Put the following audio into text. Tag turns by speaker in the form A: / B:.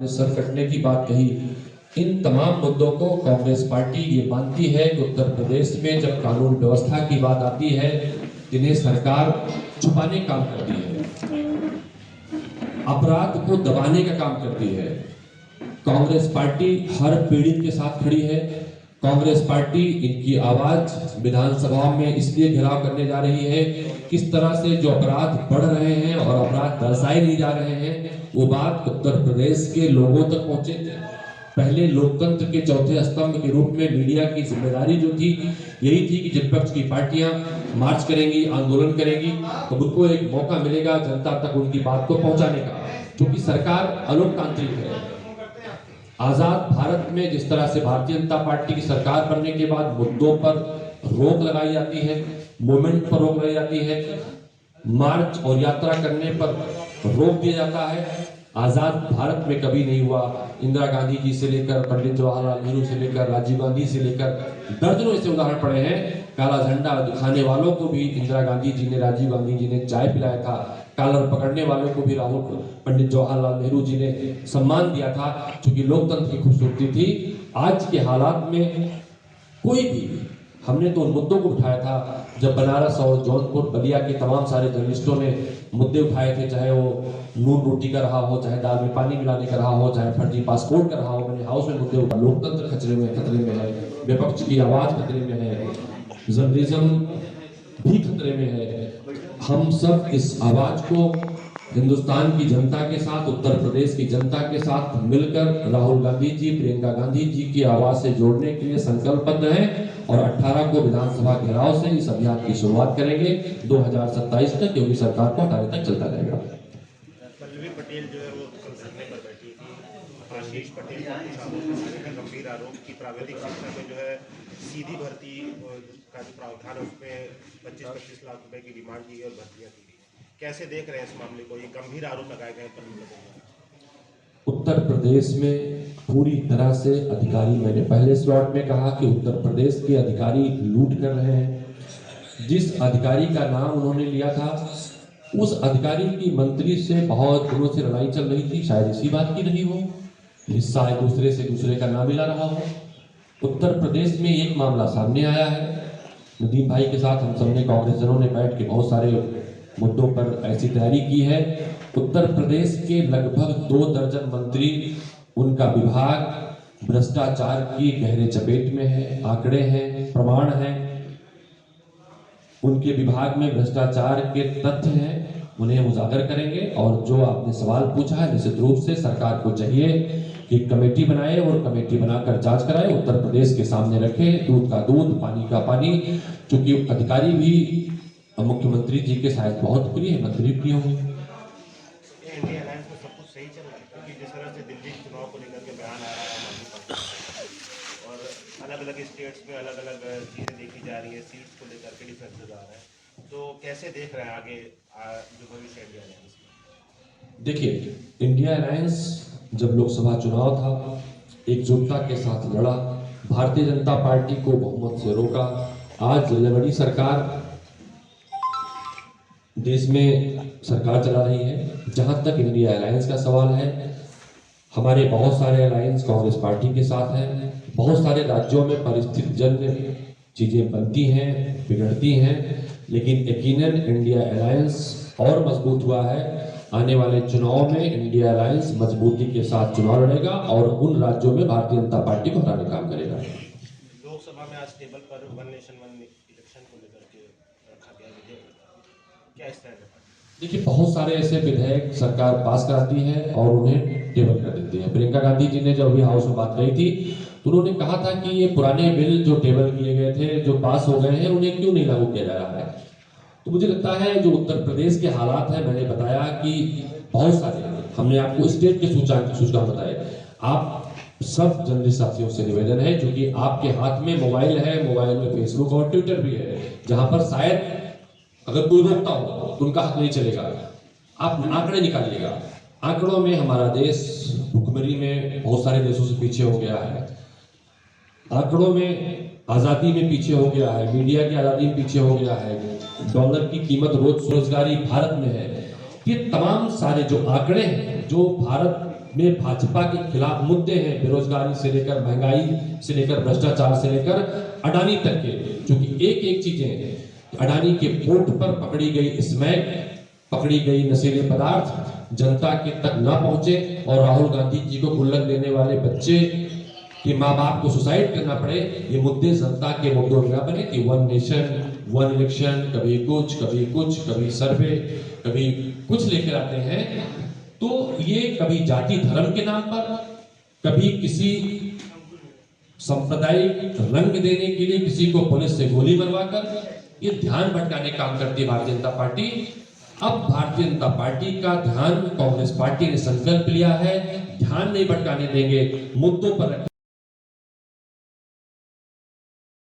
A: Sir कटने की बात कही। इन तमाम मुद्दों को कांग्रेस पार्टी ये मानती है कि उत्तर प्रदेश में जब कानून व्यवस्था की बात आती है, जिन्हें सरकार छुपाने काम करती है, अपराध को दबाने का काम करती है, कांग्रेस पार्टी हर पीड़ित के साथ खड़ी है। कांग्रेस पार्टी इनकी आवाज विधानसभा में इसलिए घेराव करने जा रही है, किस तरह से जो अपराध बढ़ रहे हैं और अपराध दर्शाए नहीं जा रहे हैं, वो बात उत्तर प्रदेश के लोगों तक पहुंचे। पहले लोकतंत्र के चौथे स्तंभ के रूप में मीडिया की जिम्मेदारी जो थी, यही थी कि विपक्ष की पार्टियां मार्च करेंगी, आंदोलन करेंगी, तो उनको एक मौका मिलेगा जनता तक उनकी बात को पहुंचाने का, क्योंकि सरकार अलोकतांत्रिक है। आजाद भारत में जिस तरह से भारतीय जनता पार्टी की सरकार बनने के बाद मुद्दों पर रोक लगाई जाती है, मूवमेंट पर रोक लगाई जाती है, मार्च और यात्रा करने पर रोक दिया जाता है, आजाद भारत में कभी नहीं हुआ। इंदिरा गांधी जी से लेकर पंडित जवाहरलाल नेहरू से लेकर राजीव गांधी से लेकर दर्जनों ऐसे उदाहरण पड़े हैं। काला झंडा दिखाने वालों को भी इंदिरा गांधी जी ने, राजीव गांधी जी ने चाय पिलाया था, कॉलर पकड़ने वालों को भी पंडित जवाहरलाल नेहरू जी ने सम्मान दिया था, क्योंकि लोकतंत्र की खूबसूरती थी। आज के हालात में कोई भी, हमने तो उन मुद्दों को उठाया था जब बनारस और जौनपुर बलिया के तमाम सारे जर्नलिस्टों ने मुद्दे उठाए थे, चाहे वो नून रोटी का रहा हो, चाहे दाल में पानी मिलाने का रहा हो, चाहे फर्जी पासपोर्ट का रहा हो। मैंने हाउस में मुद्दे उठाए। लोकतंत्र खतरे में है, विपक्ष की आवाज खतरे में है, जर्नलिज्म भी खतरे में है। हम सब इस आवाज को हिंदुस्तान की जनता के साथ, उत्तर प्रदेश की जनता के साथ मिलकर राहुल गांधी जी, प्रियंका गांधी जी की आवाज से जोड़ने के लिए संकल्पबद्ध हैं और 18 को विधानसभा घेराव से इस अभियान की शुरुआत करेंगे 2027 तक, क्योंकि सरकार को हटाने तक चलता रहेगा।
B: पल्लवी पटेल जो है वो कल धरने पर बैठी थी। आशीष पटेल का गंभीर आरोप की प्राविधिक शिक्षा में जो है सीधी भर्ती का जो प्रावधान है उसमें 25-25 लाख रुपए की डिमांड की और भर्तियां की गई। कैसे देख रहे हैं इस मामले को? ये गंभीर आरोप लगाए गए पल्लवी।
A: उत्तर प्रदेश में पूरी तरह से अधिकारी, मैंने पहले स्लॉट में कहा कि उत्तर प्रदेश के अधिकारी लूट कर रहे हैं। जिस अधिकारी का नाम उन्होंने लिया था, उस अधिकारी की मंत्री से बहुत दिनों से लड़ाई चल रही थी, शायद इसी बात की रही हो, हिस्सा एक दूसरे से दूसरे का नाम मिला रहा हो। उत्तर प्रदेश में एक मामला सामने आया है। नदीम भाई के साथ हम सबने, कांग्रेसजनों ने बैठ के बहुत सारे मुद्दों पर ऐसी तैयारी की है। उत्तर प्रदेश के लगभग 2 दर्जन मंत्री, उनका विभाग भ्रष्टाचार की गहरे चपेट में है। आंकड़े हैं, प्रमाण हैं, उनके विभाग में भ्रष्टाचार के तथ्य हैं, उन्हें उजागर करेंगे। और जो आपने सवाल पूछा है, निश्चित रूप से सरकार को चाहिए कि कमेटी बनाए और कमेटी बनाकर जांच कराए, उत्तर प्रदेश के सामने रखे, दूध का दूध, पानी का पानी। क्योंकि अधिकारी भी मुख्यमंत्री जी के शायद बहुत प्रिय है, मंत्री प्रिय होंगे।
B: इंडिया अलायंस में सब कुछ सही चल रहा है, क्योंकि जिस तरह से दिल्ली चुनाव को लेकर के बयान आ रहा है और अलग अलग स्टेट्स में अलग अलग चीज़ें देखी जा रही है, सीट्स को लेकर के डिफरेंसेस आ रहे हैं, तो कैसे देख रहे हैं आगे जो भविष्य इंडिया अलायंस में?
A: देखिए, इंडिया अलायंस जब लोकसभा चुनाव था, एकजुटता के साथ लड़ा, भारतीय जनता पार्टी को बहुमत से रोका। आज बड़ी सरकार देश में सरकार चला रही है। जहां तक इंडिया अलायंस का सवाल है, हमारे बहुत सारे अलायंस कांग्रेस पार्टी के साथ हैं। बहुत सारे राज्यों में परिस्थितिजन्य चीजें बनती हैं, बिगड़ती हैं, लेकिन यकीनन इंडिया अलायंस और मजबूत हुआ है। आने वाले चुनाव में इंडिया अलायंस मजबूती के साथ चुनाव लड़ेगा और उन राज्यों में भारतीय जनता पार्टी को हराने का काम करेगा।
B: लोकसभा में आज टेबल पर वन नेशन वन इलेक्शन को लेकर के रखा गया विधेयक, क्या इस तरह?
A: देखिए, बहुत सारे ऐसे विधेयक सरकार पास कराती है और उन्हें टेबल कर देती है। प्रियंका गांधी जी ने जब अभी हाउस में बात कही थी, तो उन्होंने कहा था कि ये पुराने बिल जो टेबल किए गए थे, जो पास हो गए हैं, उन्हें क्यों नहीं लागू किया जा रहा है। तो मुझे लगता है जो उत्तर प्रदेश के हालात है, मैंने बताया कि बहुत सारे, हमने आपको स्टेट के सूचकांक बताए। आप सब जर्नलिस्ट साथियों से निवेदन है, क्योंकि आपके हाथ में मोबाइल है, मोबाइल में फेसबुक और ट्विटर भी है, जहां पर शायद अगर कोई रोकता हो तो उनका हक नहीं चलेगा। आप आंकड़े निकालिएगा। आंकड़ों में हमारा देश भुखमरी में बहुत सारे देशों से पीछे हो गया है। आंकड़ों में आजादी में पीछे हो गया है, मीडिया की आजादी में पीछे हो गया है, डॉलर की कीमत, रोज रोजगारी भारत में है। ये तमाम सारे जो आंकड़े हैं, जो भारत में भाजपा के खिलाफ मुद्दे हैं, बेरोजगारी से लेकर महंगाई से लेकर भ्रष्टाचार से लेकर अडानी तक के, क्योंकि एक एक चीजें अडानी के पोर्ट पर पकड़ी गई स्मैक, पकड़ी गई नशीले पदार्थ जनता के तक न पहुंचे और राहुल गांधी जी को गुल्लक देने वाले बच्चे कि माँ बाप को सुसाइड करना पड़े, ये मुद्दे जनता के मुद्दों में बने कि वन नेशन वन इलेक्शन, कभी कुछ, कभी सर्वे, कभी कुछ लेकर आते हैं। तो ये कभी जाति धर्म के नाम पर, कभी किसी सांप्रदायिक रंग देने के लिए किसी को पुलिस से गोली मरवाकर ये ध्यान भटकाने काम करती है भारतीय जनता पार्टी। अब भारतीय जनता पार्टी का ध्यान कांग्रेस पार्टी ने संकल्प लिया है, ध्यान नहीं भटकाने देंगे, मुद्दों पर रखें।